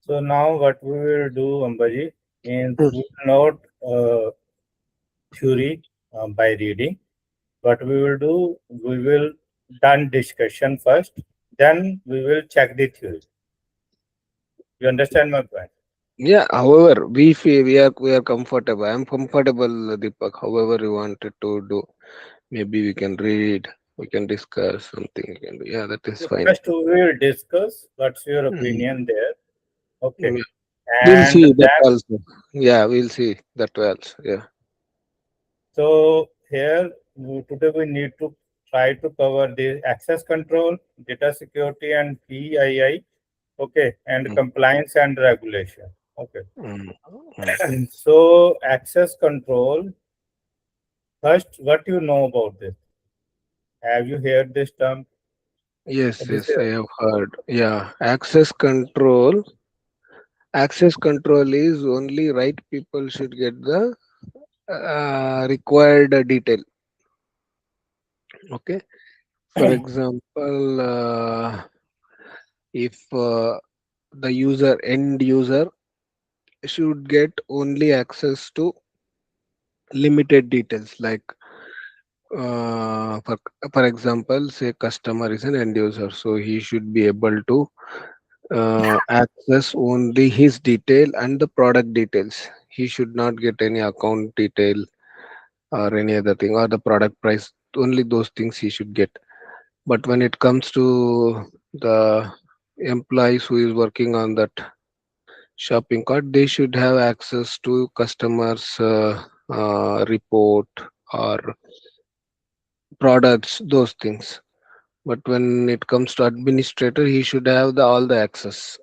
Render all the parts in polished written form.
So now what we will do, Ambaji, means Mm. we will not theory by reading. What we will do, we will done discussion first, then we will check the theory. You understand my point? Yeah, however, we feel we are comfortable. I'm comfortable, Deepak. However, you wanted to do, maybe we can read, we can discuss something. We can do. Yeah, that is So fine. first we will discuss what's your Mm. opinion there. Okay. Yeah. We'll And see that then also. Yeah, we'll see that also. Yeah. so here today we need to try to cover the access control, data security and PII, okay, and Mm. compliance and regulation. Okay. Mm. Mm. So access control, first what you know about this? Have you heard this term? Yes, This yes, I is have heard. Yeah, access control. Access control is only right people should get the required detail. Okay. For example, if the end user should get only access to limited details, like for example, say customer is an end user, so he should be able to access only his detail and the product details. He should not get any account detail or any other thing, or the product price. Only those things he should get. But when it comes to the employees who is working on that shopping cart, they should have access to customers report or products, those things. But when it comes to administrator, he should have all the access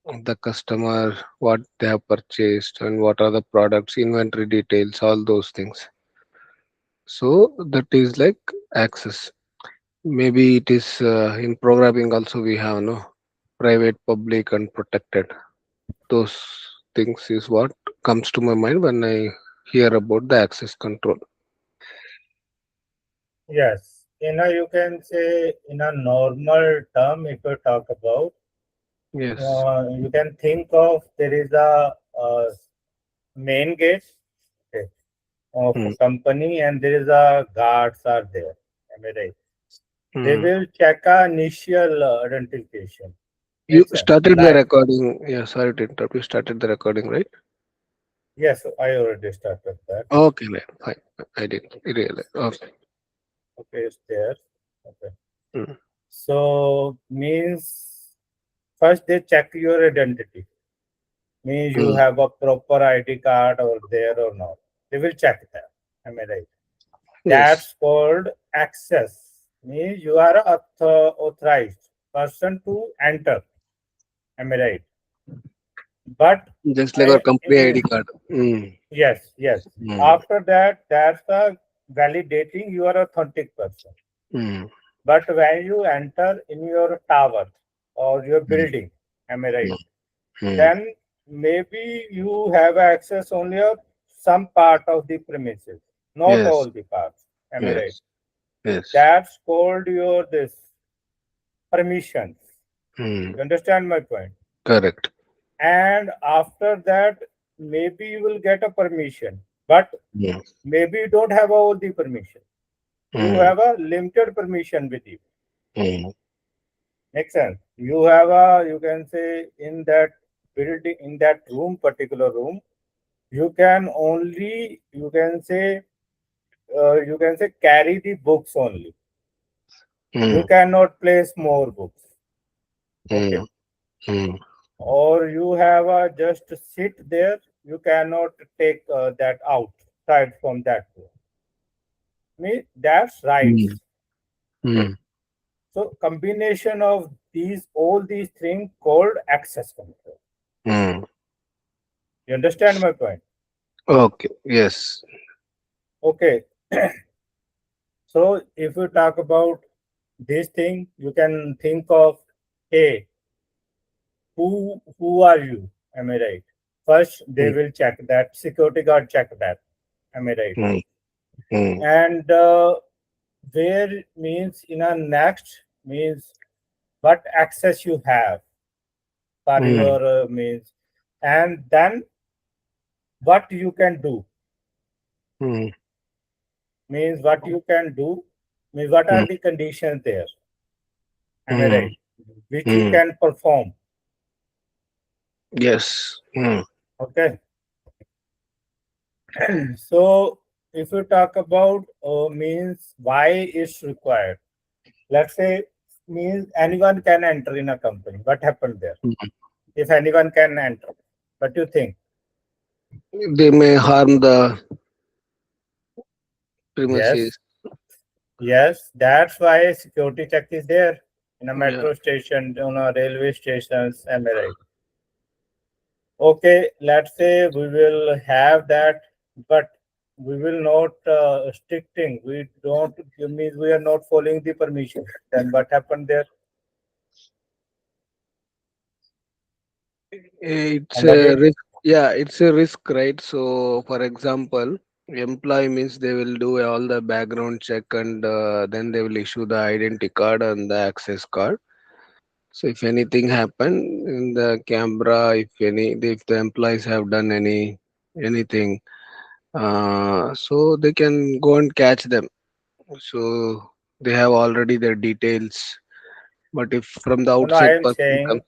of the customer, what they have purchased and what are the products, inventory details, all those things. So that is like access. Maybe it is in programming also we have no private, public, and protected. Those things is what comes to my mind when I hear about the access control. yes. You can say in a normal term, if you talk about, Yes. you can think of there is a main gate, okay, of a Mm. company, and there is a guards are there. Am I right? They Mm. will check a initial identification. You Makes sense. started the Like recording. Yeah, sorry to interrupt. You started the recording, right? yes, I already started that. Okay, fine. I didn't realize. Okay. Okay, it's there. Okay. Mm. So means first they check your identity. Means you Mm. have a proper ID card or there or not. They will check that. Am I right? Yes. That's called access. Means you are a authorized person to enter. Am I right? But Just like our I company in ID card. Mm. yes, yes. Mm. After that, that's the validating you are authentic person. Mm. But when you enter in your tower or your Mm. building, am I right? Mm. Mm. Then maybe you have access only of some part of the premises, not Yes. all the parts. Am I right? Yes. Yes. That's called your this permissions. Mm. You understand my point? Correct. And after that, maybe you will get a permission, but Mm. maybe you don't have all the permission. You Mm. have a limited permission with you. Mm. Makes sense. You have a, you can say in that building, in that room, particular room, you can only, you can say carry the books only. You Mm. cannot place more books. Okay. Mm. Mm. Or you have a just sit there. You cannot take that outside from that room. That's Mm. rights. Okay. Mm. So combination of all these things called access control. Mm. You understand my point? Okay. Yes. Okay. So if you talk about this thing, you can think of, hey, who are you? Am I right? First, they Mm. will check that security guard check that. Am I right? Mm. Mm. And where means in a next means what access you have. for Mm. your means, and then what you can do Mm. means what you can do means what are Mm. the conditions there, am I Mm. right, which you Mm. can perform. Yes. Mm. Okay. So if you talk about means why it's required, let's say means anyone can enter in a company. What happened there? Mm. If anyone can enter, what do you think? They may harm the Yes, premises. yes. That's why security check is there in a Yeah. metro station, on a railway stations. Am I right? Okay, let's say we will have that, but we will not stricting. We don't means we are not following the permission. Then what happened there? It's a Ambaji? risk. Yeah, it's a risk, right? So, for example, employee means they will do all the background check and then they will issue the identity card and the access card. So, if anything happen in the camera, if the employees have done anything, so they can go and catch them. So they have already their details. But if from the No, no. I outside am person saying, comes,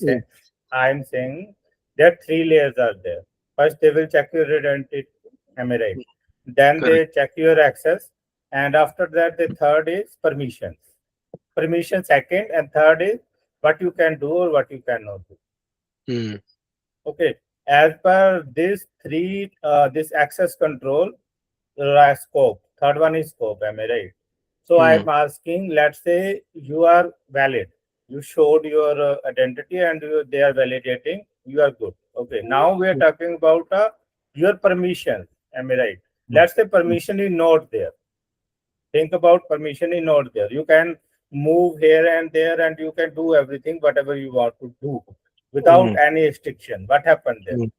mm, I am saying there are three layers are there. First, they will check your identity. Am I right? Then correct. they check your access, and after that, the third is permissions. Permission second, and third is what you can do or what you cannot do. Mm, Okay. As per this three, this access control scope. Third one is scope. Am I right? So mm, I'm asking. Let's say you are valid. You showed your identity, and they are validating. You are good. Okay. Now we are talking about your permission. Am I right? mm, Let's say permission is not there. Think about permission is not there. You can move here and there, and you can do everything whatever you want to do without mm, any restriction. What happened there? mm.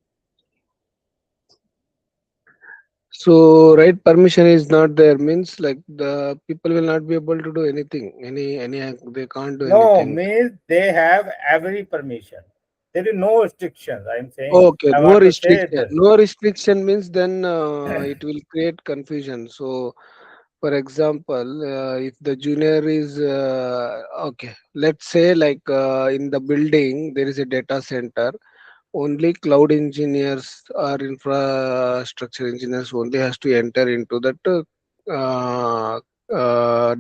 So right permission is not there means like the people will not be able to do anything. They can't do No, anything. means they have every permission. There is no restrictions. I'm saying, Okay, I no want to say restriction. this. No restriction means then it will create confusion. So, for example, if the junior is okay, let's say like in the building there is a data center. Only cloud engineers or infrastructure engineers only has to enter into that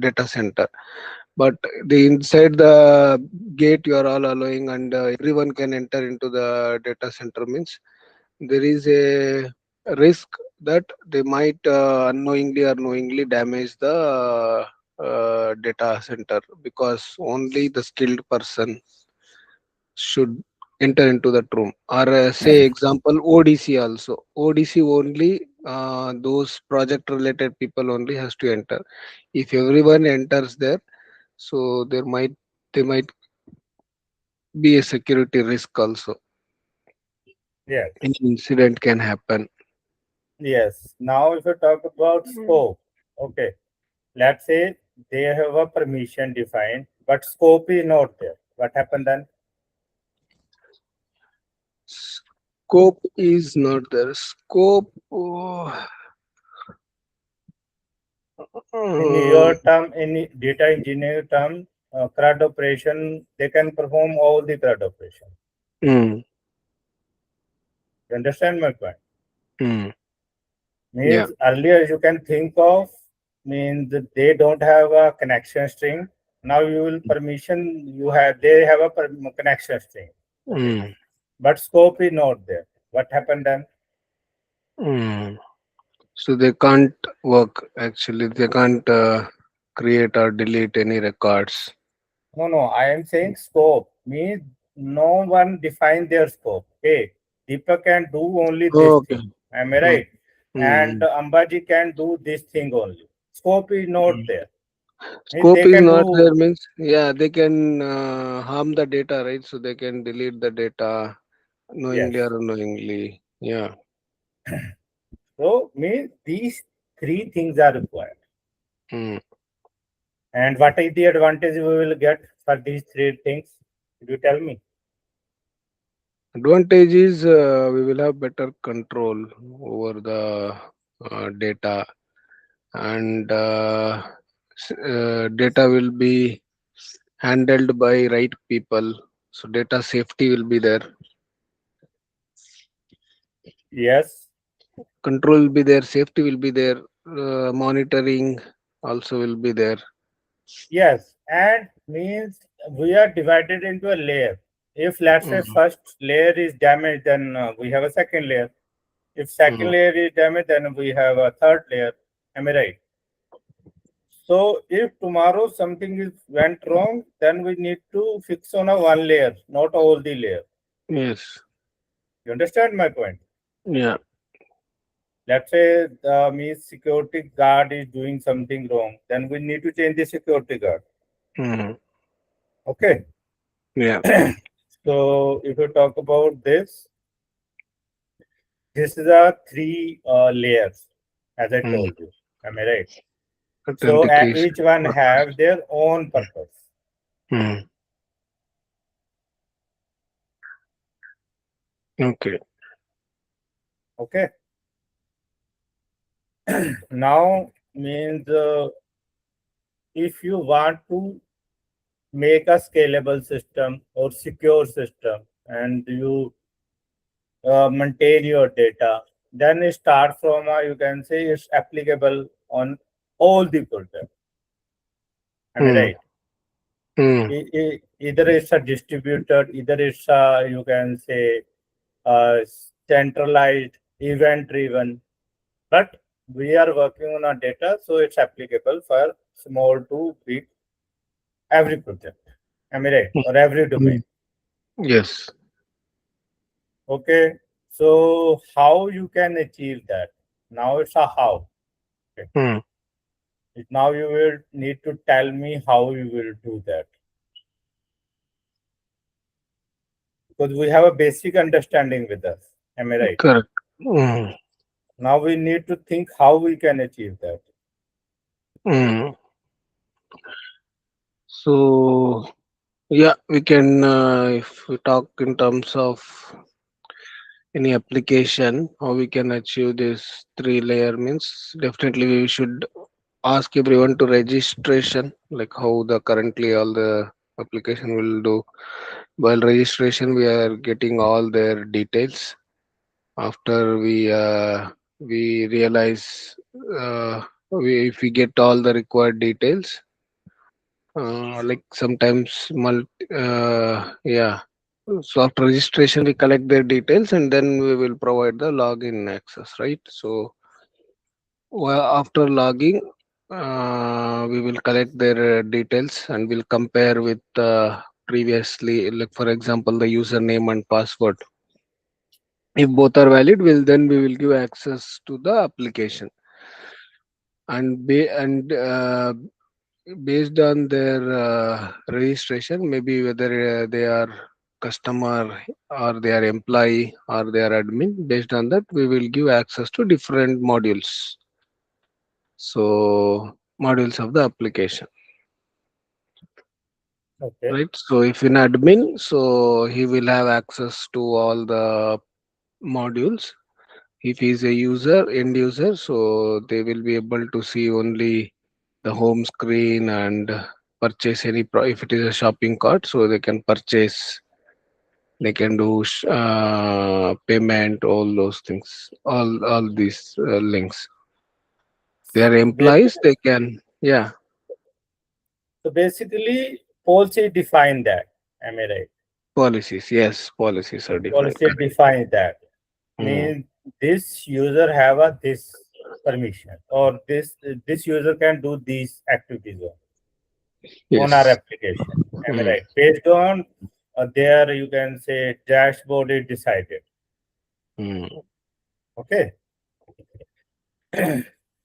data center, but the inside the gate you are all allowing and everyone can enter into the data center means there is a risk that they might unknowingly or knowingly damage the data center because only the skilled person should enter into that room. Or say example ODC also, ODC only those project related people only has to enter. If everyone enters there, so they might be a security risk also. Yes. An incident can happen. Yes. Now, if you talk about scope, okay, let's say they have a permission defined, but scope is not there. What happened then? Scope is not there. Scope. Oh, In your term, in data engineer term, CRUD operation, they can perform all the CRUD operation. mm, You understand my point? mm, yeah. Means earlier you can think of means that they don't have a connection string. Now you will permission you have they have a connection string. Okay, Mm, but scope is not there. What happened then? mm. So they can't work actually. They can't create or delete any records. No, no. I am saying scope means no one define their scope. Hey, Deepak can do only this Okay. thing. Am I Okay. right? And Mm, Ambaji can do this thing only. Scope is not mm. there. Means Scope they is can not do. there means yeah they can harm the data, right? So they can delete the data Yes. knowingly or unknowingly. Yeah. So means these three things are required. Mm. And what is the advantage we will get for these three things? Could you tell me? Advantage is we will have better control over the data, and data will be handled by right people. So data safety will be there, Yes, control will be there, safety will be there, monitoring also will be there. yes, and means we are divided into a layer. If let's say Mm, first layer is damaged, then we have a second layer. If second mm, layer is damaged, then we have a third layer. Am I right? So if tomorrow something is went wrong, then we need to fix on a one layer, not all the layer. yes. You understand my point? Yeah. Let's say the means security guard is doing something wrong, then we need to change the security guard. Mm, Okay. yeah. So if you talk about this, this is a three layers, as I Mm. told you. Am I right? So Authentication. each one have their own purpose. Mm, okay. Okay. Now means if you want to make a scalable system or secure system and you maintain your data, then it start from you can say it's applicable on all the project. Am I Mm, right? mm, Either it's a distributed, either it's a you can say uh, centralized, event driven. But we are working on our data, so it's applicable for small to big every project. Am I right? Or every domain. mm. Yes. Okay. So how you can achieve that? Now it's a how. Okay. Mm, Now you will need to tell me how you will do that because we have a basic understanding with us. Am I right? correct. Mm, Now we need to think how we can achieve that. mm. So yeah, we can if we talk in terms of any application, how we can achieve this three layer means definitely we should ask everyone to registration, like how the currently all the application will do. While registration, we are getting all their details. After we realize if we get all the required details, like sometimes yeah. So after registration, we collect their details and then we will provide the login access, right? So well, after logging, we will collect their details and we'll compare with previously, like for example, the username and password. If both are valid, we will give access to the application, and based on their registration, maybe whether they are customer or they are employee or they are admin. Based on that, we will give access to different modules. So modules of the application, Okay. right? So if in admin, so he will have access to all the modules. If he is a user, end user, so they will be able to see only the home screen and purchase any if it is a shopping cart, so they can purchase, they can do payment, all those things, all these links. They are Basic, employees, they can, yeah. so basically, policy define that. Am I right? Policies, yes, policies are defined, Policy correct. define that. Mm, Means this user have a this permission or this user can do these activities on our yes. application. Am I Mm, right? Based on there, you can say dashboard is decided. mm. Okay.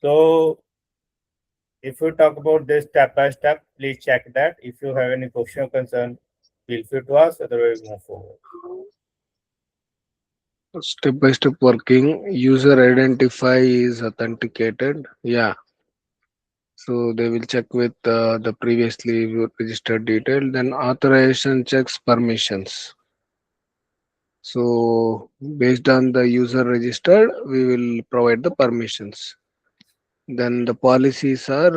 So if you talk about this step by step, please check that. If you have any question or concern, feel free to ask. Otherwise, move forward. Step by step working, user identify is authenticated, yeah. So they will check with the previously registered detail. Then authorization checks permissions. So based on the user registered, we will provide the permissions. Then the policies are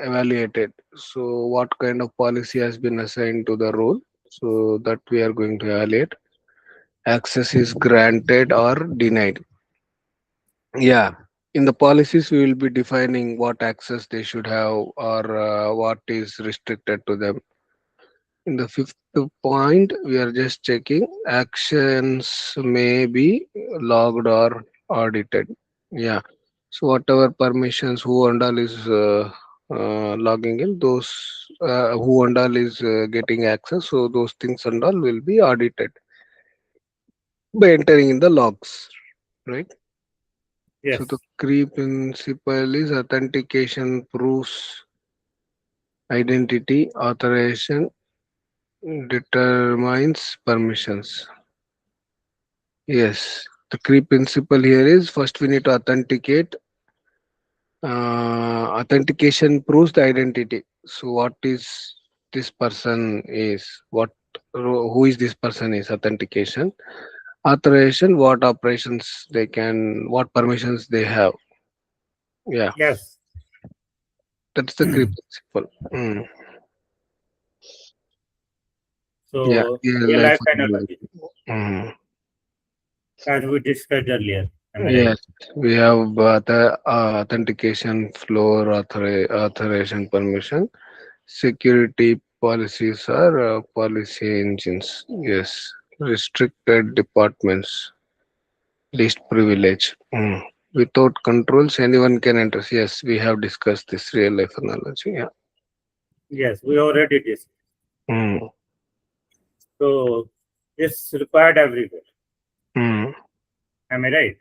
evaluated. So what kind of policy has been assigned to the role? So that we are going to evaluate. Access is granted or denied. Yeah. In the policies, we will be defining what access they should have or what is restricted to them. In the fifth point, we are just checking actions may be logged or audited. Yeah. So whatever permissions who and all is logging in, those who and all is getting access, so those things and all will be audited by entering in the logs, right? So the Yes. key principle is authentication proves identity, authorization determines permissions. Yes, the key principle here is first we need to authenticate. Authentication proves the identity. So, what is this person is? Who is this person is authentication. Authorization, what operations they can, what permissions they have. Yeah, Yes. that's the key principle. Yeah, So real real life life analogy. analogy, Mm. as we discussed earlier. Am I right? Yes, we have the authentication flow authorization permission. Security policies are policy engines. Yes, restricted departments, least privilege. Without controls, anyone can enter. Yes, we have discussed this real life analogy. Yeah. Yes, we already discussed. Mm. So it's required everywhere. Mm. Am I right?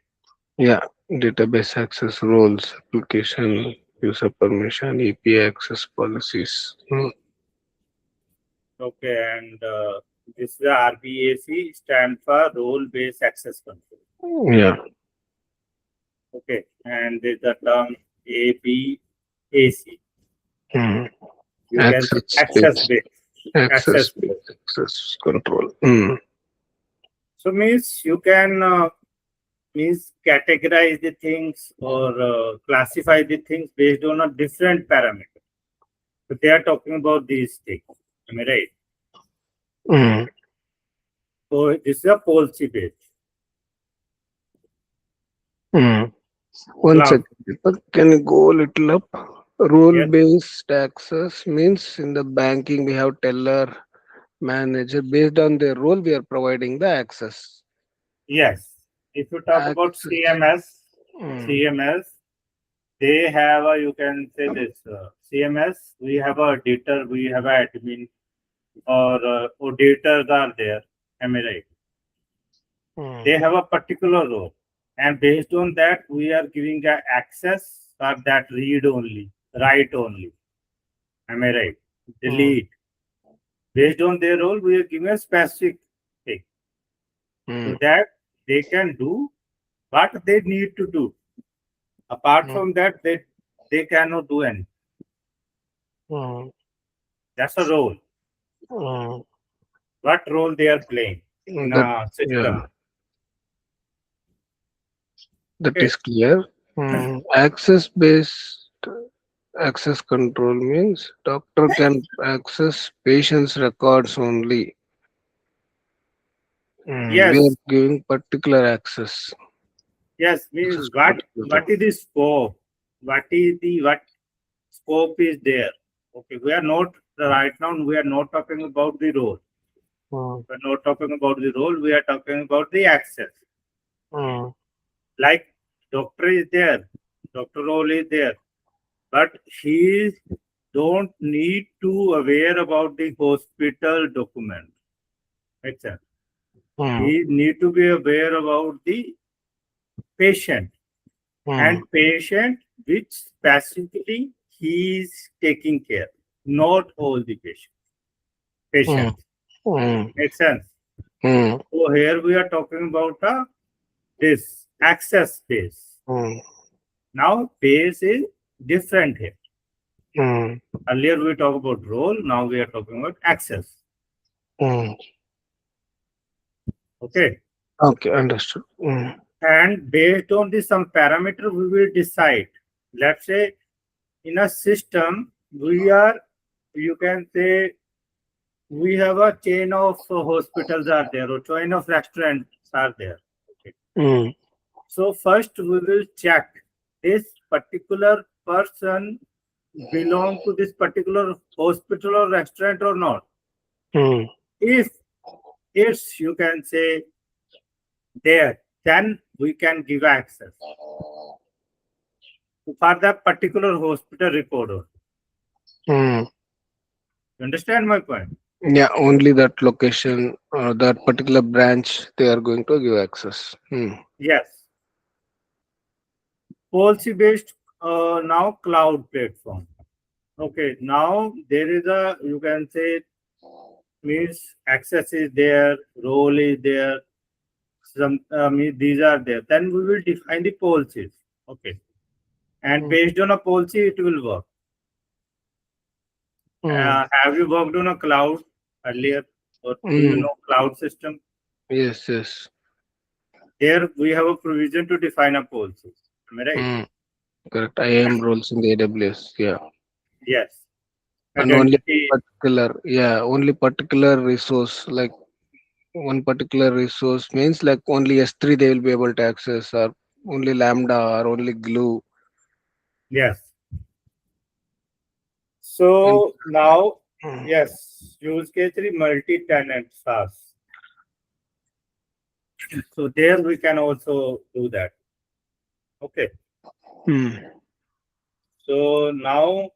Yeah. Database access rules, application user permission, API access policies. Okay, and this is the RBAC stand for role based access control. Yeah. Okay, and there's the term ABAC. Mm. You can say Access access space. based. Access Access space. based. Access control. So means you can means categorize the things or classify the things based on a different parameter. So they are talking about these things. Am I right? Mm. So this is a policy based. Mm. One Cloud. second. Deepak. Can you go a little up? Rule Yes. based access means in the banking we have teller, manager. Based on their role, we are providing the access. Yes. If you talk about Access. CMS, Mm. CMS, they have a, you can say this, CMS, we have a auditor, we have a admin, or auditors are there. Am I right? Mm. They have a particular role. And based on that, we are giving a access or that read only, write only. Am I right? Mm. Delete. Based on their role, we are giving a specific thing so Mm. that they can do what they need to do. Apart Mm. from that, they cannot do anything. Mm. That's a role. Mm. What role they are playing in That a yeah, system. that Okay. is clear. Access based access control means doctor can access patient's records only. We are Yes. giving particular access. Yes. Access Means to particular what is the scope? What scope is there? Okay. We are not right now. We are not talking about the role. thing. We are not talking about the role. We are talking about the access. Mm. Like doctor is there, doctor role is there, but he don't need to aware about the hospital document. Makes sense. Mm. He need to be aware about the patient Mm. and patient which specifically he is taking care, not all the Mm. patients. Mm. Makes sense. Mm. So here we are talking about this access base. Mm. Now base is different here. Mm. Earlier we talked about role, now we are talking about access. Mm. Okay. Okay, understood. And based on this some parameter, we will decide. Let's say in a system, we are, you can say, we have a chain of hospitals are there or chain of restaurants are there. Okay. Mm. So first we will check this particular person belong to this particular hospital or restaurant or not. Mm. If it's, you can say, there, then we can give access for that particular hospital record. Mm. You understand my point? Yeah, only that location or that particular branch they are going to give access. Mm. Yes. Policy based now cloud platform. Okay, now there is a, you can say, means access is there, role is there, some means these are there. Then we will define the policies. Okay, and Mm. based on a policy, it will work. Mm. Have you worked on a cloud earlier, or do you Mm. know cloud system? Yes, yes. There we have a provision to define a policy. Am I right? Mm. Correct. IAM roles in the AWS. Yeah. Yes. And only Identity. only particular resource, like one particular resource means like only S3 they will be able to access, or only Lambda, or only Glue. Yes. And So now, mm. yes, use case three multi-tenant SaaS. So there we can also do that. Okay. Mm. So now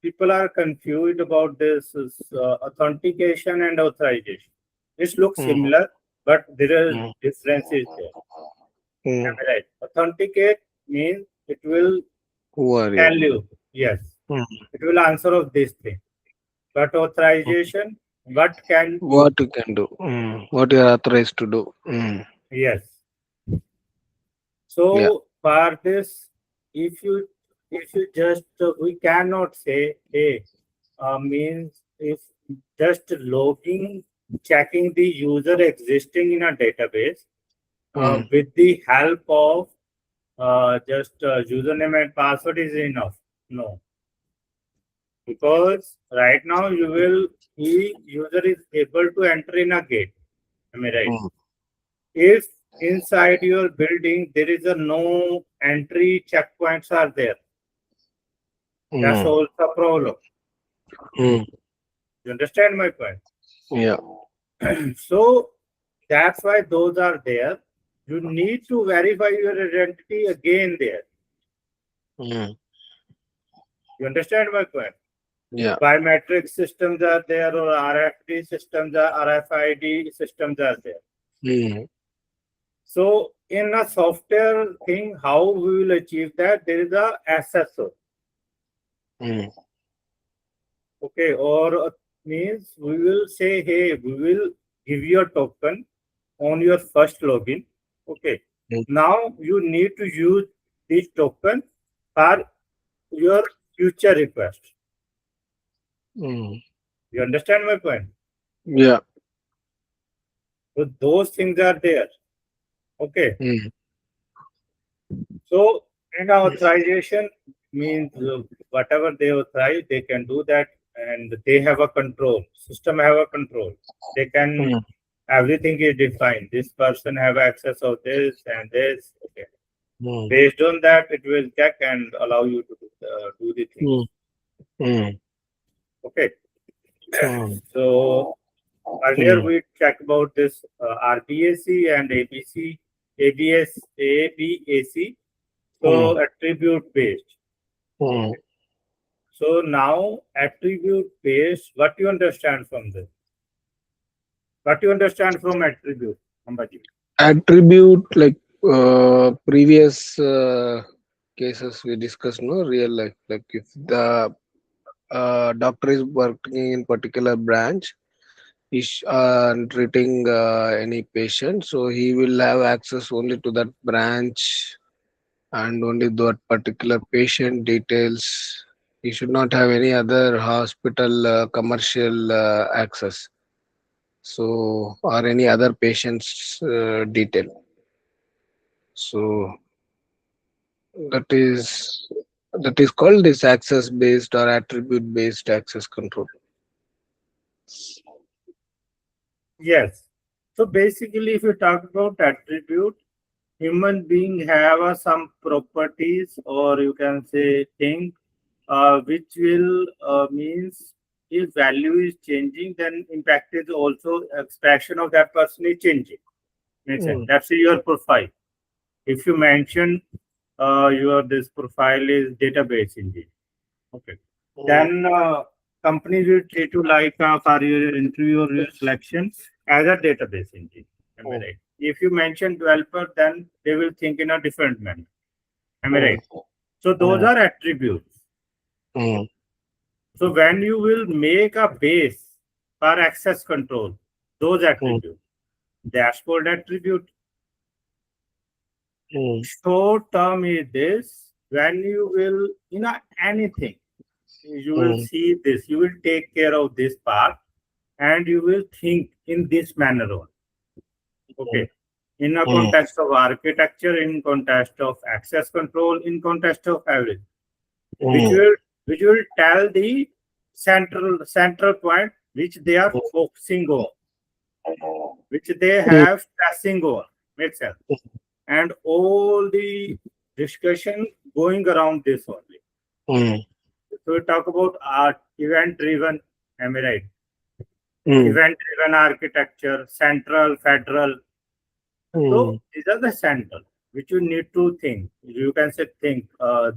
people are confused about this authentication and authorization. It looks Mm. similar, but there are Mm. differences there. Am Mm. I right? Authenticate means it will Who are you? tell you, yes, Mm. it will answer of this thing. But authorization, what can you What you can do? Mm. What you are authorized to do? Mm. do? Yes. Yeah. So for this, if you just we cannot say, hey, means if just logging, checking the user existing in a database Mm. with the help of just username and password is enough. No, because right now you will the user is able to enter in a gate. Am I right? Mm. If inside your building there is a no entry checkpoints are there, that's Mm. also a problem. Mm. You understand my point? Yeah. So that's why those are there. You need to verify your identity again there. Mm. You understand my point? Yeah. Biometric systems are there, or RFD systems are RFID systems are there. Mm. So in a software thing, how we will achieve that? There is a SSO. Mm. Okay, or means we will say, hey, we will give you a token on your first login. Okay, Mm. now you need to use this token for your future request. Mm. You understand my point? Yeah. So those things are there. Okay, Mm. so in authorization means whatever they authorize, they can do that, and they have a control. System have a control. They can, Mm. everything is defined. This person have access of this and this. Okay. Mm. Based on that, it will check and allow you to do the things. Mm. Mm. Okay. Mm. So earlier Mm. we checked about this RBAC and ABC, ABS, ABAC. Mm. So attribute based. Mm. Okay. So now attribute based, what you understand from this? What you understand from attribute, Ambaji? Attribute, like previous cases we discussed, no, real life, like if the doctor is working in particular branch, is treating any patient, so he will have access only to that branch and only that particular patient details. He should not have any other hospital commercial access. So, or any other patient's detail. So that is called this access based or attribute based access control. Yes. So basically, if you talk about attribute, human being have some properties, or you can say thing, which will means if value is changing, then impact is also expression of that person is changing. Makes sense. Mm, That's your profile. If you mention your this profile is database engineer, okay, mm, then companies will treat you like for your interview or your selection as a database engineer. Am I mm, right? If you mention developer, then they will think in a different manner. Am I mm, right? So those mm, are attributes. mm, So when you will make a base for access control, those mm, attributes, dashboard attribute, mm, short term is this when you will, anything, you will mm, see this, you will take care of this part and you will think in this manner on. mm, Okay. In a mm, context of architecture, in context of access control, in context of everything, which mm, will which will tell the central point which they are focusing on, which they mm, have stressing on. Makes sense. And all the discussion going around this only. mm, So we talk about art, event driven, am I right? mm, Event driven architecture, central, federal. So mm, these are the central which you need to think. You can say think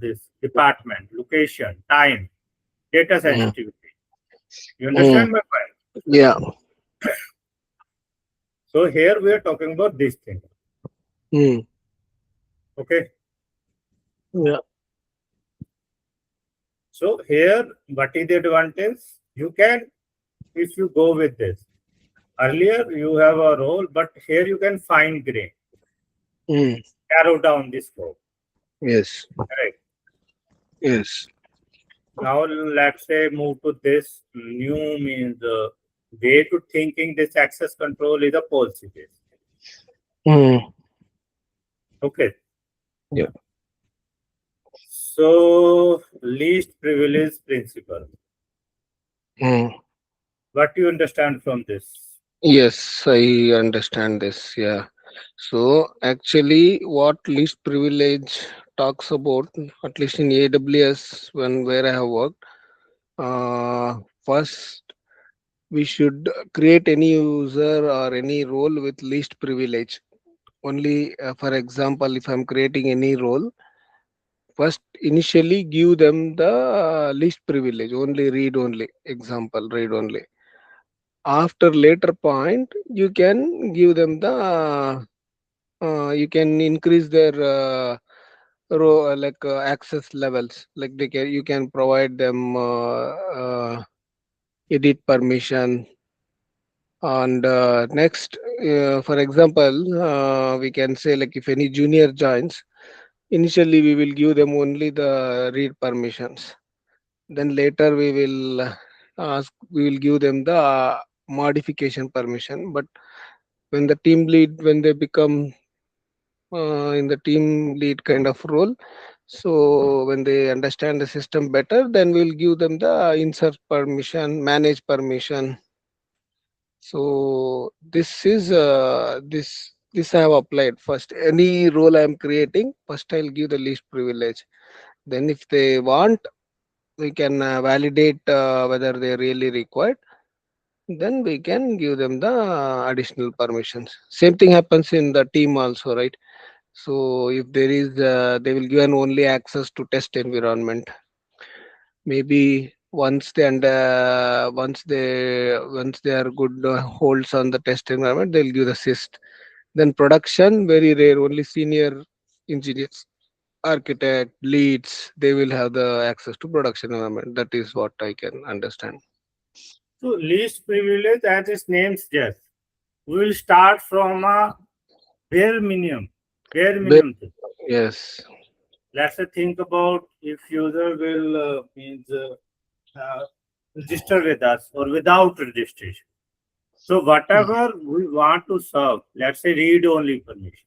this department, location, time, data mm, sensitivity. You mm. understand my point? Yeah. So here we are talking about this thing. Mm, Okay. yeah. So here, what is the advantage? You can, if you go with this. Earlier you have a role, but here you can fine grain, Mm, narrow down the scope. yes. Right. Yes. Now let's say move to this new means way to thinking this access control is a policy based. Mm, Okay. yeah. So least privilege principle. Mm. What do you understand from this? Yes, I understand this. Yeah. So actually, what least privilege talks about, at least in AWS, when where I have worked, first we should create any user or any role with least privilege. Only, for example, if I'm creating any role, first initially give them the least privilege, only read only. Example, read only. After later point, you can give them the you can increase their access levels, like you can provide them edit permission. And next, for example, we can say, like, if any junior joins, initially we will give them only the read permissions, then later we will give them the modification permission. But when the team lead, when they become in the team lead kind of role, so when they understand the system better, then we'll give them the insert permission, manage permission. So this I have applied. First, any role I am creating, first I'll give the least privilege. Then if they want, we can validate whether they really required, then we can give them the additional permissions. Same thing happens in the team also, right? So if there is they will give an only access to test environment. Maybe once they are good holds on the test environment, they'll give the assist. Then production, very rare, only senior engineers, architect, leads, they will have the access to production environment. That is what I can understand. So least privilege, as its name suggests, we will start from a bare minimum. Bare But minimum thing. yes. Let's say think about if user will means register with us or without registration. So whatever we want to serve, let's say read only permission,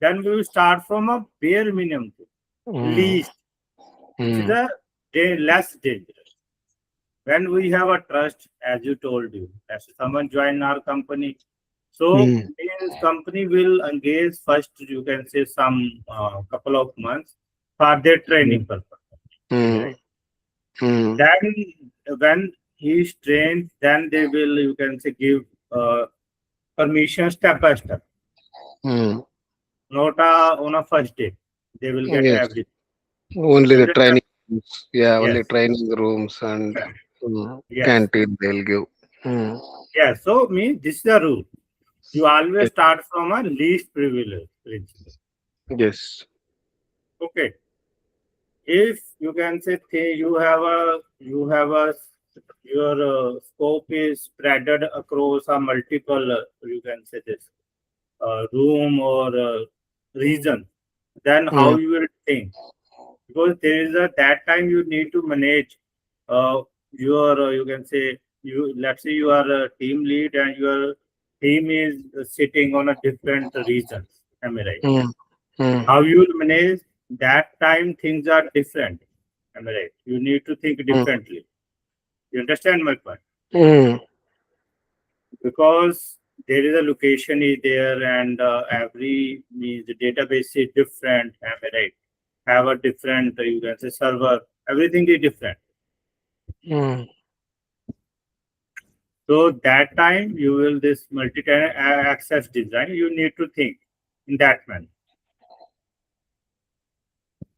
then we will start from a bare minimum to Mm, least, which is mm, the less dangerous. When we have a trust, as you told you, as someone join our company, so mm, means company will engage first, you can say some couple of months for their mm, training purpose. Am I mm, right? mm, Then when he is trained, then they will, you can say, give permission step by step, mm. not on a first day. They will get Yes, everything. only You the understand? training rooms. Yeah, only Yes, training rooms and yes, canteen they'll give. Mm. yes. So me, this is the rule. You always Yes, start from a least privilege principle. yes. Okay. If you can say you have a your scope is spreaded across a multiple you can say this room or region, then how Mm, you will think, because there is a that time you need to manage your you can say you let's say you are a team lead and your team is sitting on a different regions. Am I right? mm, mm, How you will manage that time, things are different. Am I right? You need to think mm, differently. You understand my point? mm, Because there is a location is there and every means the database is different. Am I right? Have a different you can say server. Everything is different. mm. So that time you will this multi-tenant access design. You need to think in that manner.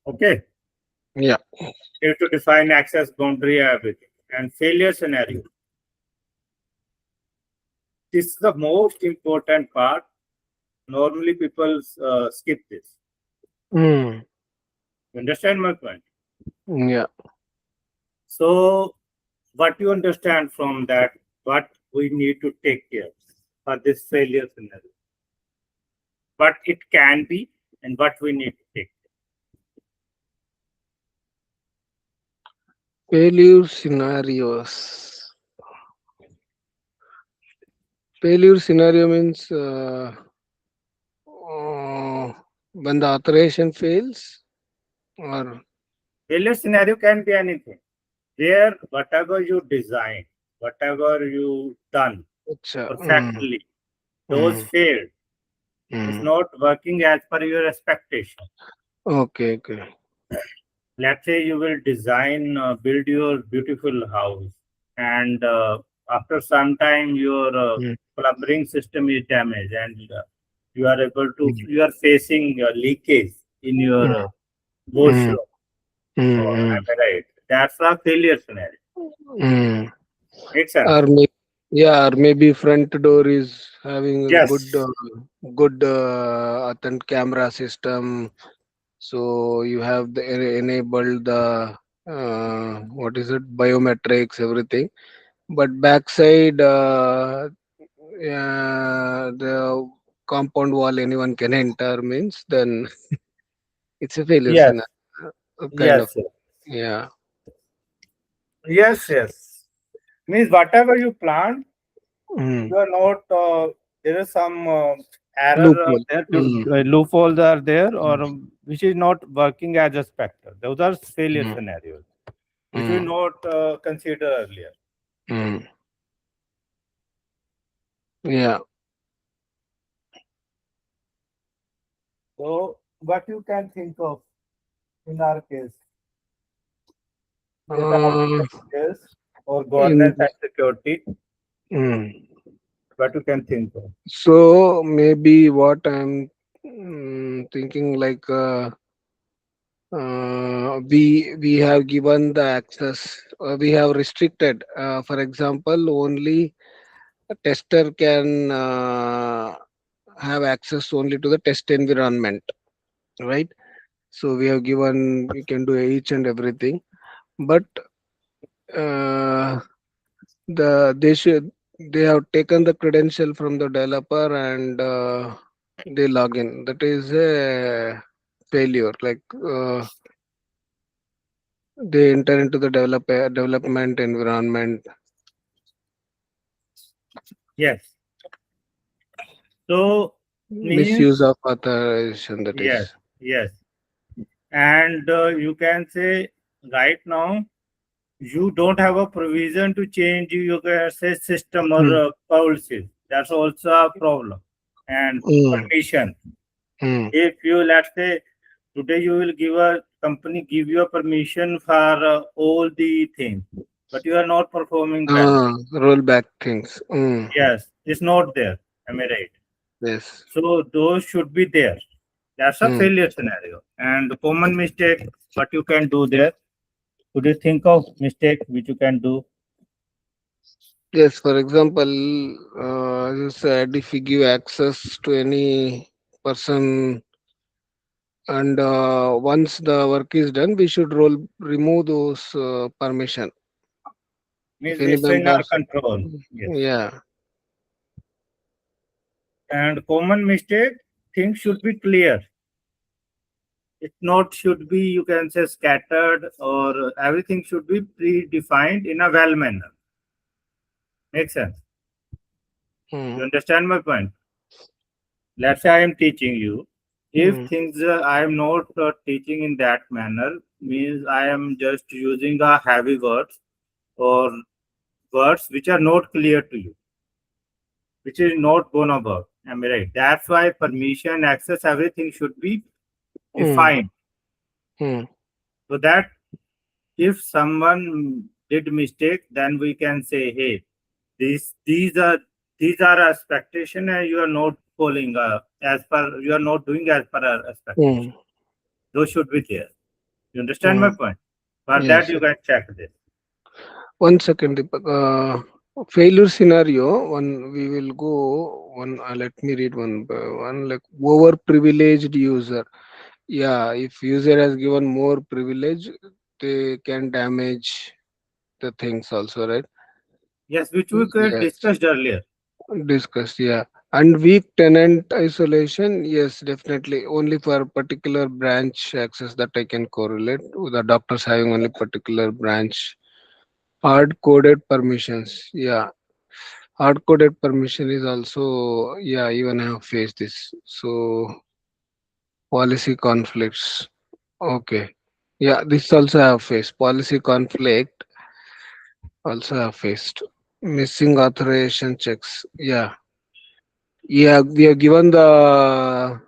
Okay. Yeah. You have to define access boundary everything and failure scenario. This is the most important part. Normally, people skip this. Mm, You understand my point? yeah. So, what you understand from that, what we need to take care for this failure scenario, what it can be, and what we need to take. Failure scenarios. Failure scenario means when the authorization fails or Failure scenario can be anything. Where whatever you design, whatever you done acha, perfectly, those mm, failed. It's mm. not working as per your expectation. Okay, okay. Let's say you will design build your beautiful house and after some time your Mm, plumbing system is damaged and you are able to mm, you are facing leakage in your mm, mm, washroom. Oh, mm, am I right? That's a failure scenario. mm. Makes sense. Or maybe, yeah, or maybe front door is having a Yes, good authentic camera system. So you have enabled the what is it, biometrics, everything. But backside, the compound wall anyone can enter means then it's a failure yes, scenario, kind of. yes, yes, Yeah. yes, yes. Means whatever you plan, Mm. you are not there is some error Loophole. there Mm. loopholes are there or Mm. which is not working as expected. Those are failure Mm. scenarios which we Mm. not consider earlier. Mm. Yeah. So what you can think of in our case, data Uh, architectures or in governance and security, mm. what you can think of. So maybe what I'm thinking like we have given the access, we have restricted. For example, only a tester can have access only to the test environment, right? So we have given you can do each and everything, but uh, they should they have taken the credential from the developer and they log in. That is a failure. Like they enter into the development environment. Yes. So Misuse means of authorization, that yes, is. yes. And you can say right now you don't have a provision to change, you can say, system or Mm. policies. That's also a problem. And Mm. permission. Mm. If you, let's say, today you will give a company give you a permission for all the things, but you are not performing well. Rollback things. Yes, it's not there. Am I right? Yes. So those should be there. That's a Mm. failure scenario. And the common mistake, what you can do there. Could you think of mistake which you can do? Yes, for example, as you said, if you give access to any person, and once the work is done, we should remove those permission. If Means any it's in our members, control. Yes. yeah. And common mistake, things should be clear. It not should be, you can say, scattered, or everything should be predefined in a well manner. Makes sense. You Mm. understand my point? Let's say I am teaching you. If Mm. things I am not teaching in that manner, means I am just using a heavy words or words which are not clear to you, which is not gone about. Am I right? That's why permission, access, everything should be Mm. defined, Mm. so that if someone did mistake, then we can say, hey, these are our expectation, and you are not following as per, you are not doing as per our expectation. Mm. Those should be there. You understand my Mm. point? For that, Yes. you can check this. One second, Deepak. Failure scenario. One we will go. One. Let me read one by one. Like overprivileged user. Yeah, if user has given more privilege, they can damage the things also, right? Yes, which we could Yes, discussed earlier. discussed. Yeah, and weak tenant isolation. Yes, definitely. Only for particular branch access that I can correlate with the doctors having only particular branch. Hard coded permissions. Yeah, hard coded permission is also, yeah, even I have faced this. So policy conflicts. Okay. Yeah, this also have faced. Policy conflict also have faced. Missing authorization checks. Yeah. Yeah, we have given the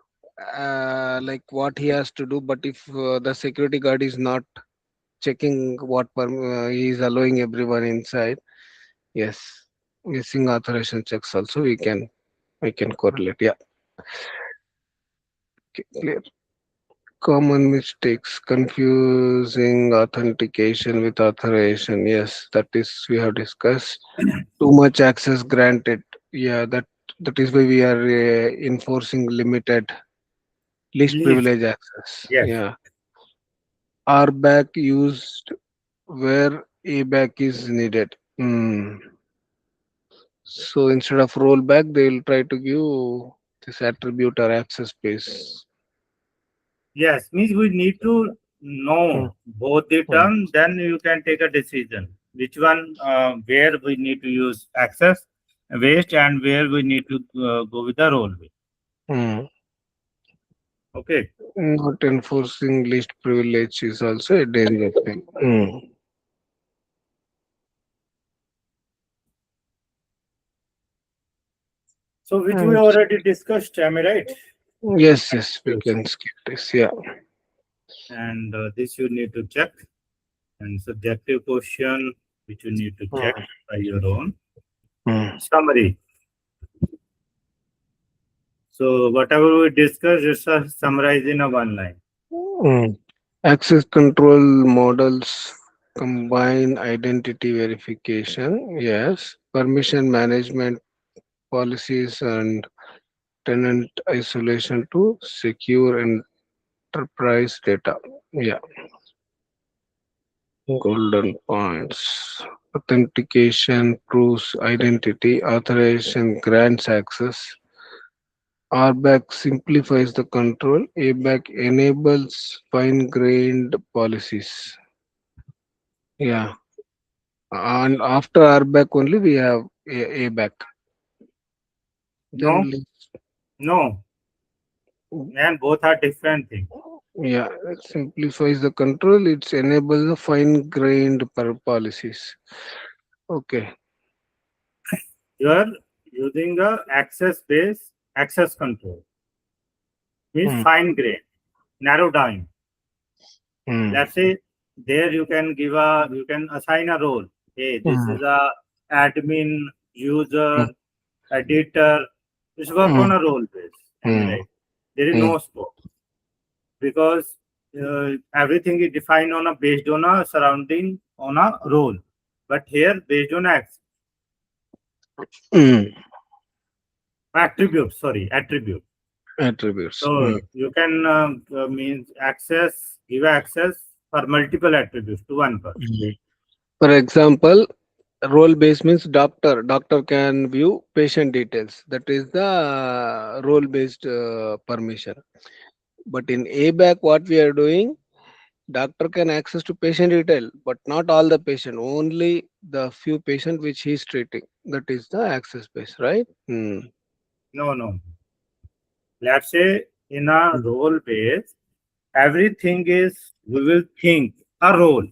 like what he has to do, but if the security guard is not checking he is allowing everyone inside, yes, missing authorization checks also we can correlate. Yeah, okay, clear. Common mistakes, confusing authentication with authorization. Yes, that is we have discussed. Too much access granted. Yeah, that is why we are enforcing limited least Least. privilege access. Yes. Yeah, RBAC used where ABAC is needed. So instead of rollback, they will try to give this attribute or access space. Yes, means we need to Hmm. know both the Hmm. term, then you can take a decision which one, where we need to use access waste, and where we need to go with the role way. Hmm. Okay. Not enforcing least privilege is also a danger thing. So which we And already discussed, am I right? yes, yes, we can skip this. Yeah. And this you need to check. And subjective question, which you need to check Hmm. by your own. Hmm. Summary. So whatever we discussed, just summarize in a one line. Hmm. Access control models combine identity verification, yes, permission management policies, and tenant isolation to secure enterprise data. Yeah, golden points. Authentication proves identity, authorization grants access, RBAC simplifies the control, ABAC enables fine grained policies. Yeah, and after RBAC only we have ABAC. No, Then no, man, both are different things. yeah, it simplifies the control. It enables the fine-grained policies. Okay. You are using the access-based access control, means Mm, fine grain, narrow down. mm, Let's say there you can assign a role. Hey, this mm, is a admin, user, mm, editor. Just work mm, on a role base. Am I mm, right? There is mm. no scope because everything is defined on a based on a surrounding on a role. But here based on Mm. attribute. Sorry, attribute. Attributes. So you can means give access for multiple attributes to one person. Mm. For example, role based means doctor. Doctor can view patient details. That is the role based permission. But in ABAC, what we are doing, doctor can access to patient detail, but not all the patient. Only the few patient which he is treating. That is the access base, right? Mm. No, no. Let's say in a Mm. role base, everything is we will think a role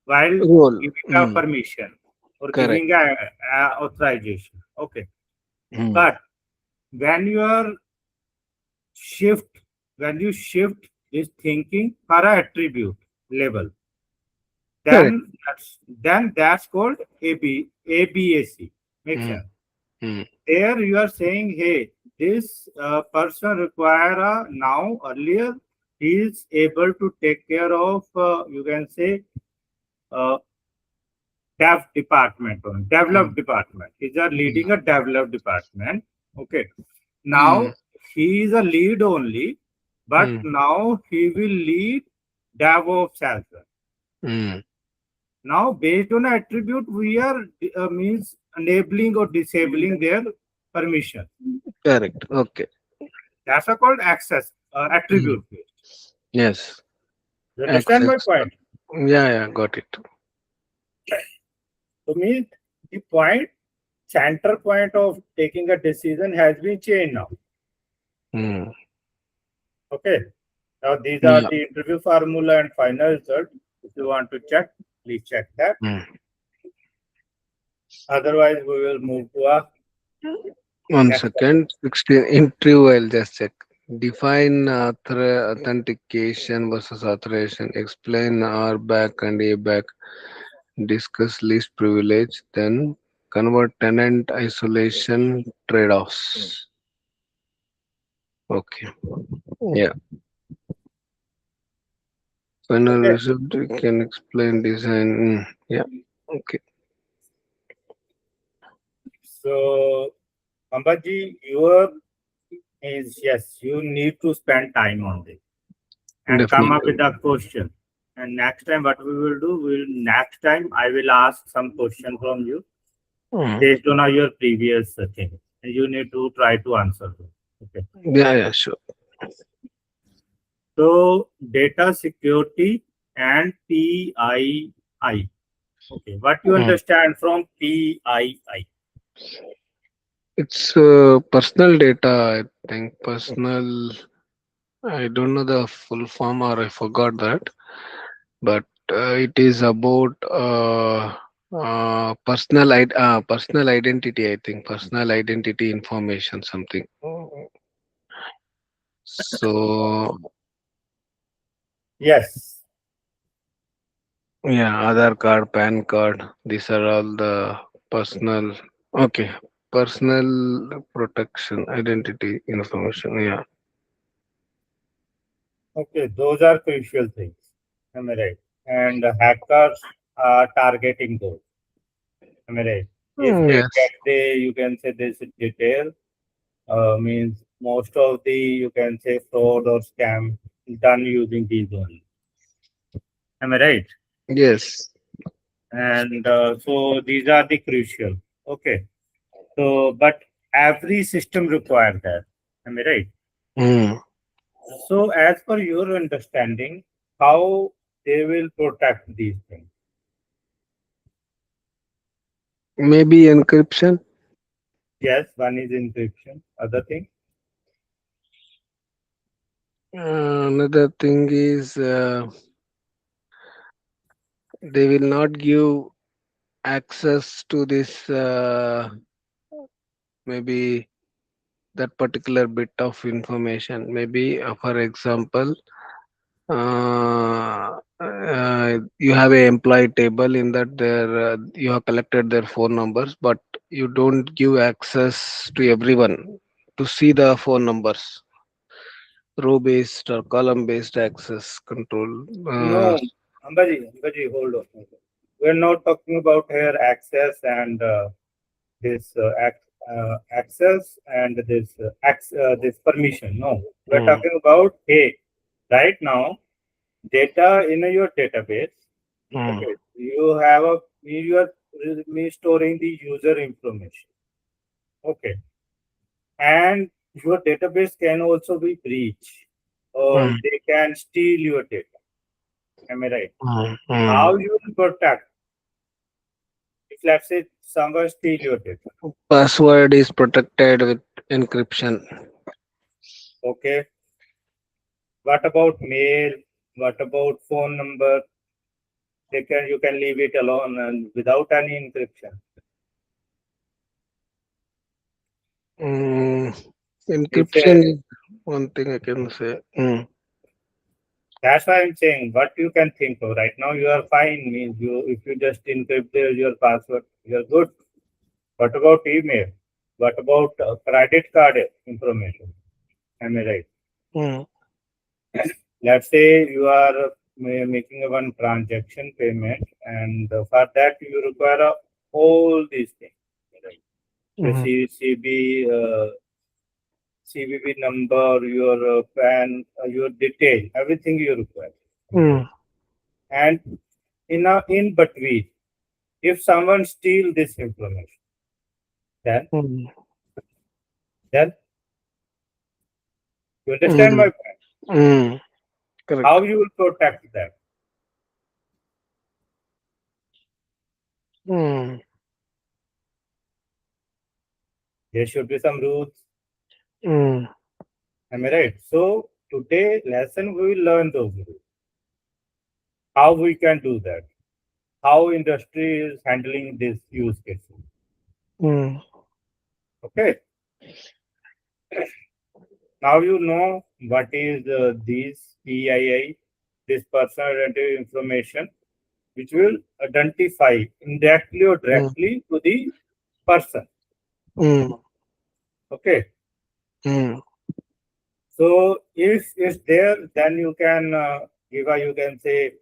while Role. giving a Mm. permission or Correct. giving a authorization. Okay. Mm. But when you are shift, when you shift this thinking for a attribute level, Correct. then that's called ABAC. Makes Mm. sense. Mm. There you are saying, hey, this person require a now earlier he is able to take care of you can say uh, dev department or develop Mm. department. He's a Mm. leading a develop department. Okay. Now Mm. he is a lead only, but Mm. now he will lead DevOps as well. Mm. Now, based on attribute, we are means enabling or disabling their permission. Correct. Okay. That's a called access Mm. attribute based. Yes. You understand my Access. point? Yeah, yeah, got it. To me, the point center point of taking a decision has been changed now. Mm. Okay. Now these are Yeah. the interview formula and final result. If you want to check, please check that. Mm. Otherwise, we will move to a One next topic. second. 16 interview. I'll just check. Define authentication versus authorization. Explain RBAC and ABAC. Discuss least privilege. Then convert tenant isolation trade-offs. Okay. Yeah. Final Okay. result. We can explain design. Yeah. Okay. So, Ambaji, your is yes, you need to spend time on this and come up with Definitely. a question. And next time, what we will do, next time I will ask some question from you Mm. based on your previous thing, and you need to try to answer them. Okay. Yeah, yeah, sure. So, data security and PII. Okay. What you Mm. understand from PII? It's personal data, I think. Personal, I don't know the full form or I forgot that, but it is about personal identity, I think. Personal identity information, something. So, Yes. yeah, Aadhaar card, PAN card, these are all the personal, okay, personal protection, identity information. Yeah. Okay. Those are crucial things. Am I right? And hackers are targeting those. Am I right? If they Yes. get you can say this detail, means most of the, you can say fraud or scam done using these only. Am I right? Yes. And so these are the crucial. Okay. So, but every system require that. Am I right? Mm. So, as per your understanding, how they will protect these things? Maybe encryption. Yes, one is encryption. Other thing, Another thing is they will not give access to this maybe that particular bit of information. Maybe, for example, you have a employee table in that there you have collected their phone numbers, but you don't give access to everyone to see the phone numbers. Row based or column based access control. no, Ambaji, hold on. We're not talking about here access and access and this permission. No, we're Mm, talking about hey, right now data in your database. mm, Okay, you are storing the user information. Okay, and your database can also be breached, or mm, they can steal your data. Am I right? mm, How mm. you will protect if let's say someone steal your data? Password is protected with encryption. Okay, what about mail? What about phone number? You can leave it alone and without any encryption. Mm, If encryption is one thing I can say. Mm, that's why I'm saying what you can think of right now. You are fine. Means you if you just encrypt your password, you're good. What about email? What about credit card information? Am I right? mm, Let's say you are making a one transaction payment, and for that you require all these things, right? The mm, CVV number, your PAN, your detail, everything you require. Am I mm, right? And in between, if someone steal this information, then mm, then you understand my mm, point. mm. How Correct. you will protect them? Mm, There should be some rules. mm, Am I right? So today lesson we will learn those rules. How we can do that? How industry is handling this use cases? mm, Okay. Now you know what is these PII, this personal identity information, which will identify indirectly or mm, directly to the person. mm, Okay. mm, So if it's there, then you can you can say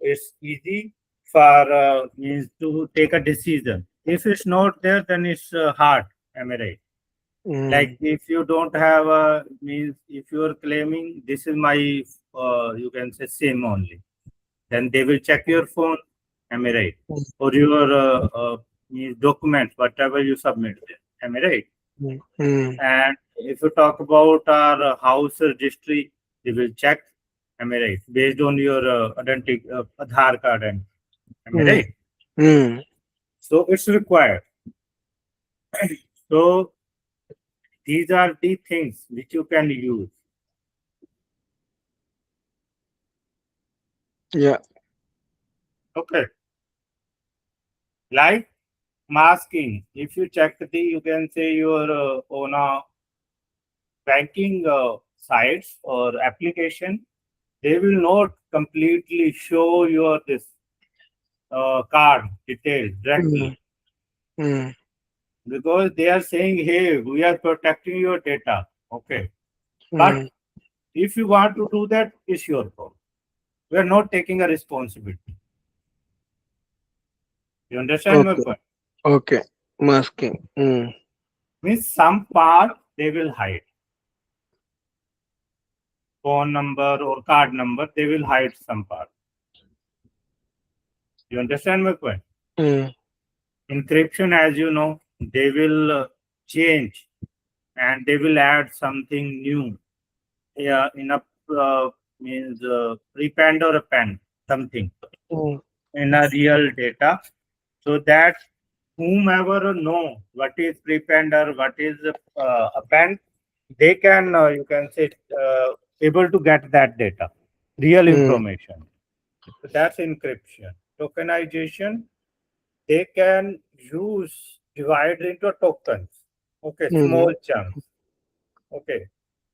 it's easy for means to take a decision. If it's not there, then it's hard. Am I right? Like mm, if you don't have a means, if you are claiming this is my you can say SIM only, then they will check your phone. Am I right? Or your means documents, whatever you submit there. Am I right? mm, mm, And if you talk about our house registry, they will check. Am I right? Based on your identity, Aadhaar card, and am I mm, right? mm. So it's required. So these are the things which you can use. Yeah. Okay, like masking. If you check you can say your own banking sites or application, they will not completely show your this card details Mm, directly mm, because they are saying, hey, we are protecting your data. Okay. But mm. if you want to do that, it's your fault. We are not taking a responsibility. You understand my Okay. point? Okay. Masking. Mm, Means some part they will hide. Phone number or card number, they will hide some part. You understand my point? mm, Encryption, as you know, they will change and they will add something new. Yeah, in a means prepend or append something mm, in a real data, so that whomever know what is prepend or what is append, they can you can say able to get that data, real Mm, information. So that's encryption. Tokenization, they can use divide into tokens. Okay, mm, small chunks. Okay,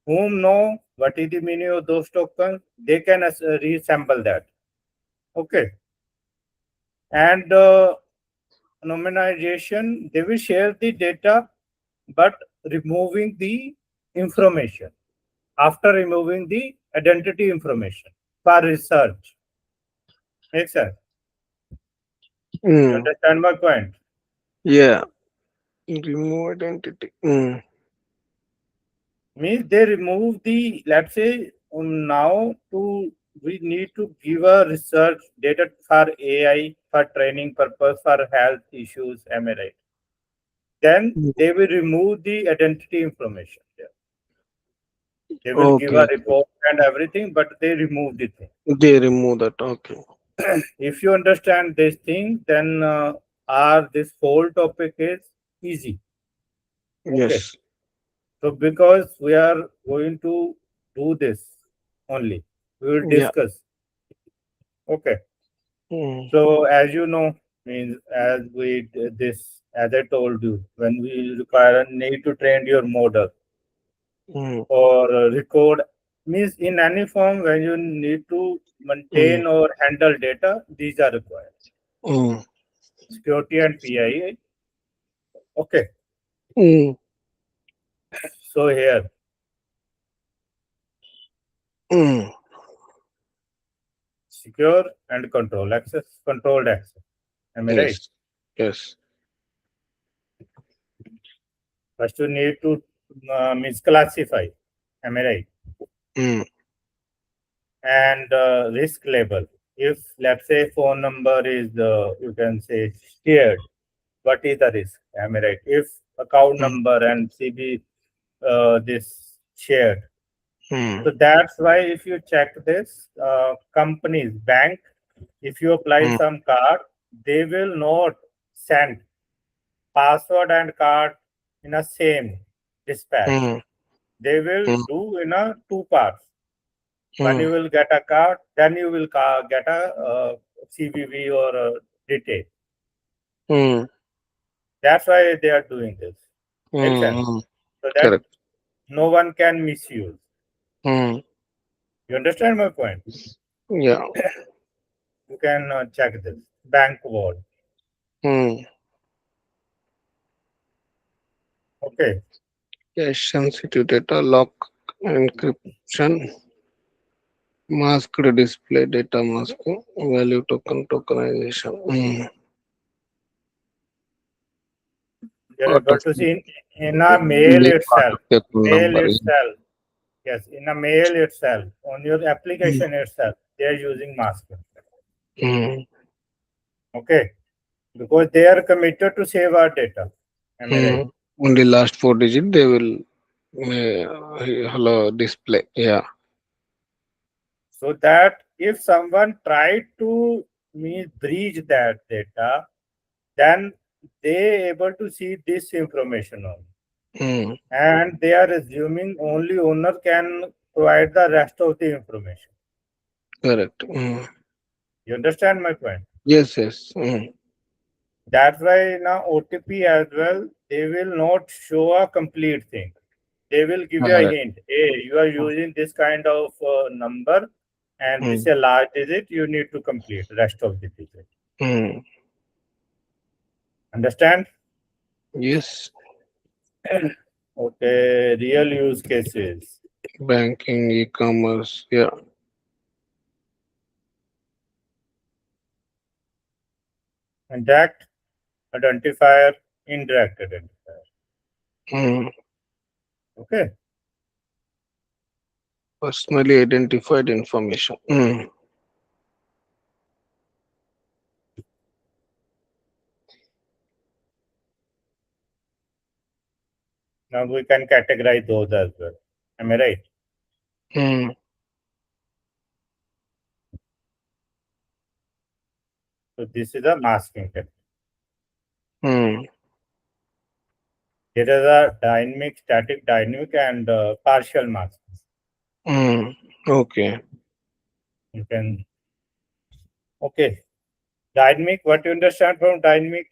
whom know what is the meaning of those tokens, they can reassemble that. Okay, and anonymization, they will share the data, but removing the information after removing the identity information for research. Makes sense? You mm. understand my point? Yeah. Remove identity. Mm, Means they remove the, let's say, now to we need to give a research data for AI for training purpose for health issues, am I right? Then mm. they will remove the identity information there. They will give Okay, a okay. report and everything, but they remove the thing. They remove that. Okay. If you understand this thing, then this whole topic is easy. Okay. Yes. So because we are going to do this only, we will Yeah. discuss. Okay. Mm, So as you know, means as we did this, as I told you, when we require a need to train your model mm, or record, means in any form when you need to mm, maintain or handle data, these are required. mm, Security and PII. Okay. mm, So here, mm. secure and control access, controlled access. Am I right? Yes. Yes. First, you need to misclassify. Am I right? Mm, And risk label. If let's say phone number is you can say shared, what is the risk? Am I right? If account mm, number and CB this shared, mm, so that's why if you check this companies bank, if you apply mm, some card, they will not send password and card in a same dispatch. mm, They will mm, do in a two parts. When mm, you will get a card, then you will get a CVV or a detail. mm, That's why they are doing this. Makes sense. mm. So that Correct. no one can misuse. Mm. You understand my point? Yeah. You can check this bank wall. Mm. Okay. Cache sensitive data lock encryption. Masked display data masking. Value tokenization. Mm. You're Part able of to see in a mail main part itself. of token Mail number. itself. Yes, in a mail itself, on your Mm. application itself, they are using masking. Mm. Okay. Because they are committed to save our data. Am I right? Mm. Only last four digit they will hello display. Yeah. So that if someone tried to breach that data, then they able to see this information only. Mm. And they are assuming only owner can provide the rest of the information. Correct. Mm. You understand my point? Yes. Yes. Mm. That's why now OTP as well, they will not show a complete thing. They will give you a Correct. hint. Hey, you are using this kind of number and this is Mm. a large digit, you need to complete rest of the digit. Mm. Understand? Yes. Okay, real use cases. Banking, e-commerce. Yeah. Direct identifier, indirect identifier. Mm. Okay. Personally identified information. Mm. Now we can categorize those as well. Am I right? Mm. So this is a masking technique. Hmm. There is a dynamic, static, dynamic, and partial mask. Hmm. Okay. You can, okay. Dynamic, what you understand from dynamic?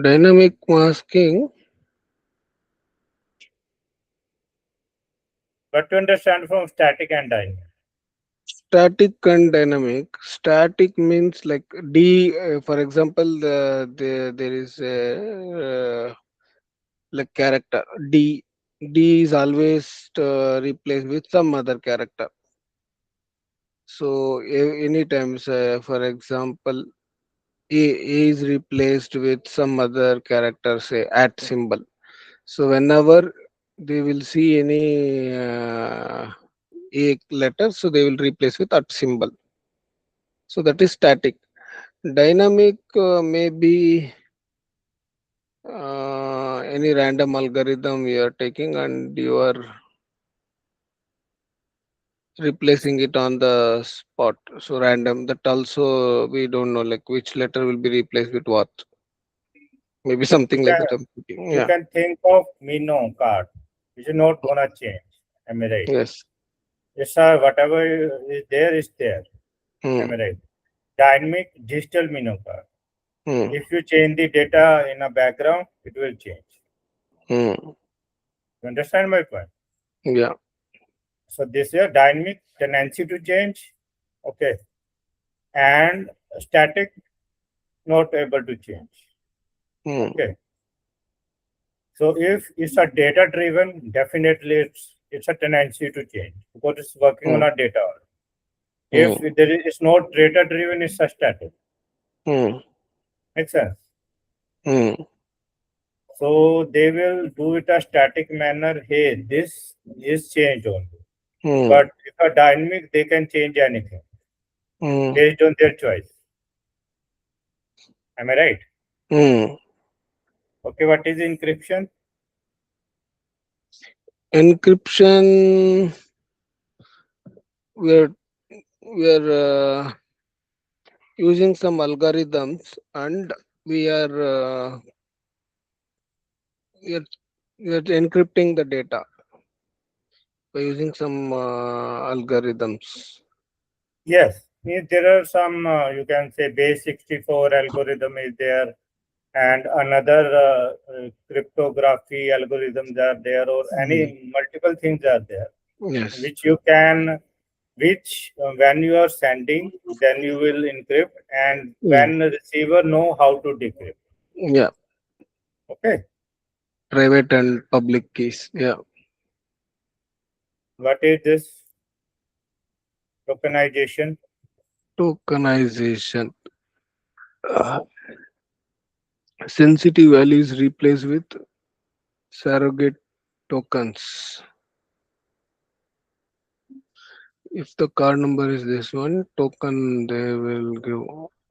Dynamic masking, What you understand from static and dynamic? static and dynamic. Static means like D, for example, there is a like character D. D is always replaced with some other character. So anytime, for example, A is replaced with some other character, say at symbol. So whenever they will see any A letter, so they will replace with at symbol. So that is static. Dynamic may be any random algorithm you are taking and you are replacing it on the spot. So random. That also we don't know like which letter will be replaced with what. Maybe You something like can that. I'm thinking. you Yeah. can think of Mino card, which is not gonna change. Am I right? Yes. Yes, whatever is there is there. Am Hmm. I right? Dynamic digital Mino card. Hmm. If you change the data in a background, it will change. Hmm. You understand my point? Yeah. So this is a dynamic tendency to change, okay, and static not able to change, Hmm. okay. So if it's a data driven, definitely it's a tendency to change because it's working on Hmm. a data. Hmm. If there is it's not data driven, it's a static. Hmm. Makes sense. Hmm. So they will do it a static manner. Hey, this is change only. Hmm. But if a dynamic, they can change anything Hmm. based on their choice. Am I right? Hmm. Okay, what is encryption? Encryption. We're we're using some algorithms and we are we are, we are encrypting the data by using some algorithms. Yes, there are some, you can say base 64 algorithm is there and another cryptography algorithms are there or Mm. any multiple things are there Yes. which you can, which when you are sending, then you will encrypt and Mm. when the receiver know how to decrypt. Yeah. Okay, Private and public keys. Yeah. what is this tokenization? Tokenization. Uh, sensitive values replaced with surrogate tokens. If the card number is this one, token they will give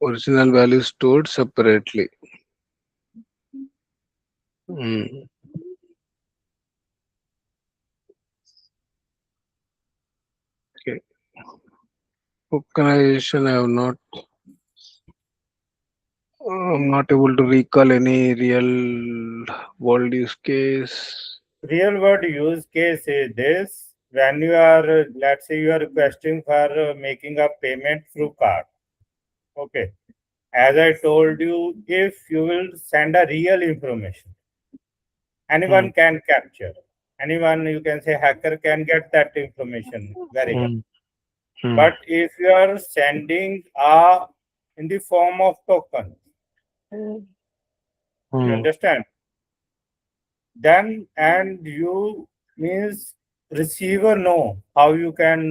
original value stored separately. Mm. Okay. Tokenization, I'm not able to recall any real world use case. Real world use case is this when you are, let's say, you are requesting for making a payment through card. Okay. As I told you, if you will send a real information, anyone Mm. can capture. Anyone, you can say, hacker can get that information very well. Mm. Mm. But if you are sending a in the form of token, you Mm. understand? Then and you means receiver know how you can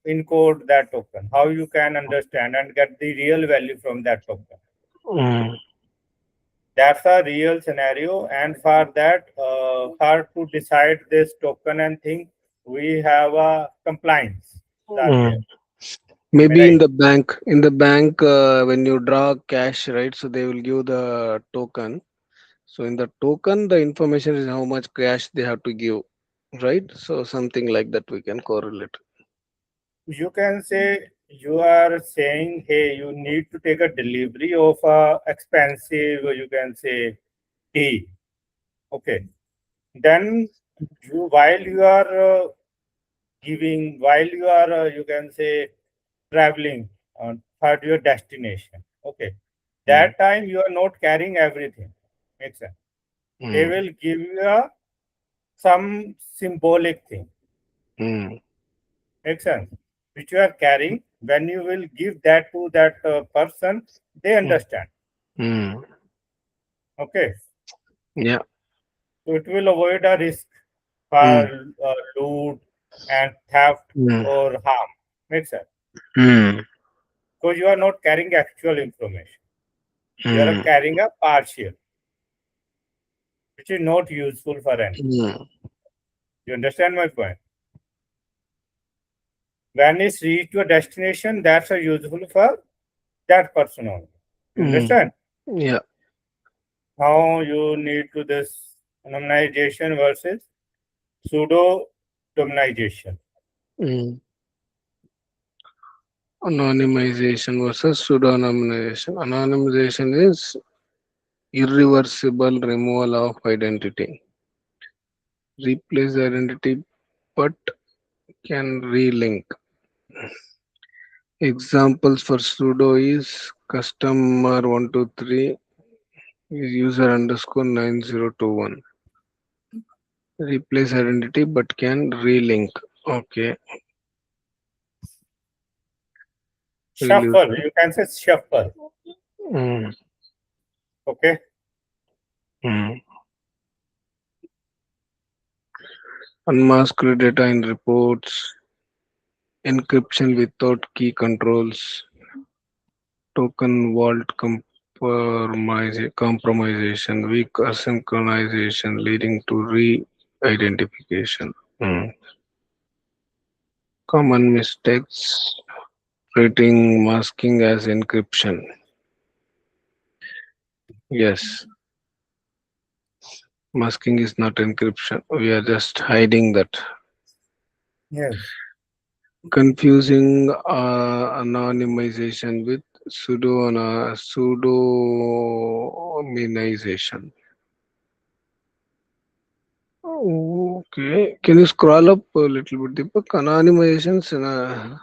encode that token, how you can understand and get the real value from that token. Mm. That's a real scenario, and for that, for to decide this token and thing, we have a compliance are Mm. there. Am I Maybe right? in the bank, when you draw cash, right? So they will give the token. So in the token, the information is how much cash they have to give, right? So something like that we can correlate. You can say. you are saying, hey, you need to take a delivery of a expensive, you can say, tea. Okay. Then while you are while you are, you can say, traveling for your destination. Okay. mm, That time you are not carrying everything. Makes sense. They mm, will give you some symbolic thing. mm, Makes sense. Which you are carrying. When you will give that to that person, they mm, understand. mm. Okay. Yeah. So it will avoid a risk Mm, for loot and theft mm, or harm. Makes sense. mm, So you are not carrying actual information. You are mm, carrying a partial, which is not useful for anyone. mm, You understand my point? When it's reached to a destination, that's a useful for that person only. You mm. understand? Yeah. Now you need to this anonymization versus pseudo tokenization. Mm. Anonymization versus pseudonymization. Anonymization is irreversible removal of identity. Replace the identity but can relink. Examples for pseudo is customer 123 is user underscore 9021. Replace identity but can relink. Okay. We'll use Shuffle, that. you can say shuffle. Mm, Okay. mm. Unmasked data in reports. Encryption without key controls. Token vault compromisation. Weak synchronization leading to re-identification. Mm. Common mistakes. Treating masking as encryption. Yes, masking is not encryption. We are just hiding that. Yes. Confusing anonymization with pseudonymization. Okay, can you scroll up a little bit, Deepak? Anonymizations in a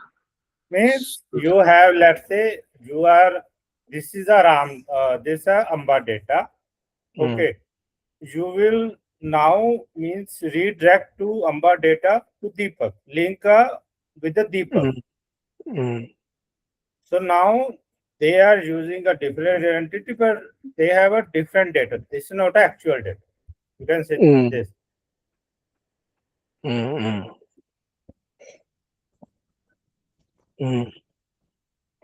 Means you have, let's say, you are, this is a RAM, this is a AMBA data. mm, Okay. You will now means redirect to AMBA data to Deepak, link with the Deepak. mm, mm, So now they are using a different identity, but they have a different data. This is not actual data. You can say mm, this. mm, mm,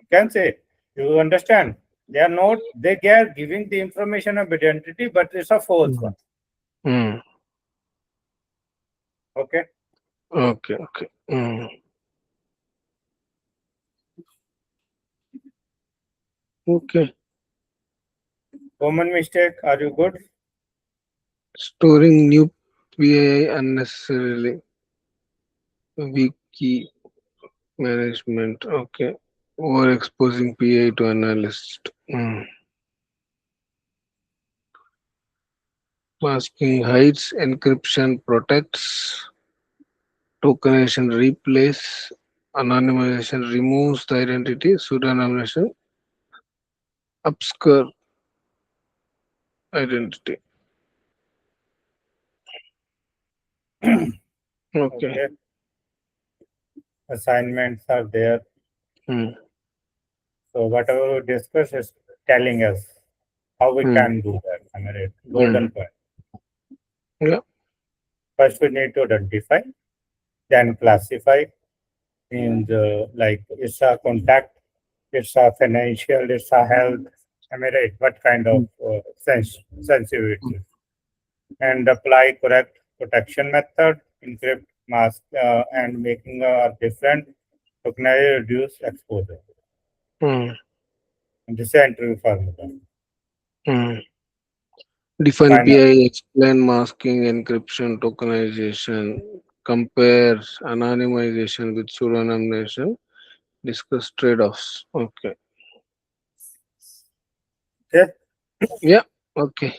You can say, you understand. They are not, they are giving the information of identity, but it's a false mm, one. mm. Okay. Okay, okay. Mm. Okay. Common mistake. Are you good? Storing new PII unnecessarily. Weak key management. Okay. Overexposing PI to analyst. Mm. Masking hides, encryption protects, tokenization replace, anonymization removes the identity, pseudonymization obscure identity. Okay. Okay. Assignments are there. Mm. So whatever we discuss is telling us how we Mm. can do that. I mean, Mm. golden point. Yeah. First, we need to identify, then classify. Means like it's a contact, it's a financial, it's a health. Am I right? What kind of Mm. sensitivity? And apply correct protection method, encrypt, mask, and making a different tokenize reduce exposure. Mm. And this is the interview formula. Mm. Define Final. PI, explain masking, encryption, tokenization, compare anonymization with pseudonymization, Discuss trade-offs. Okay. Okay. Yeah. Okay.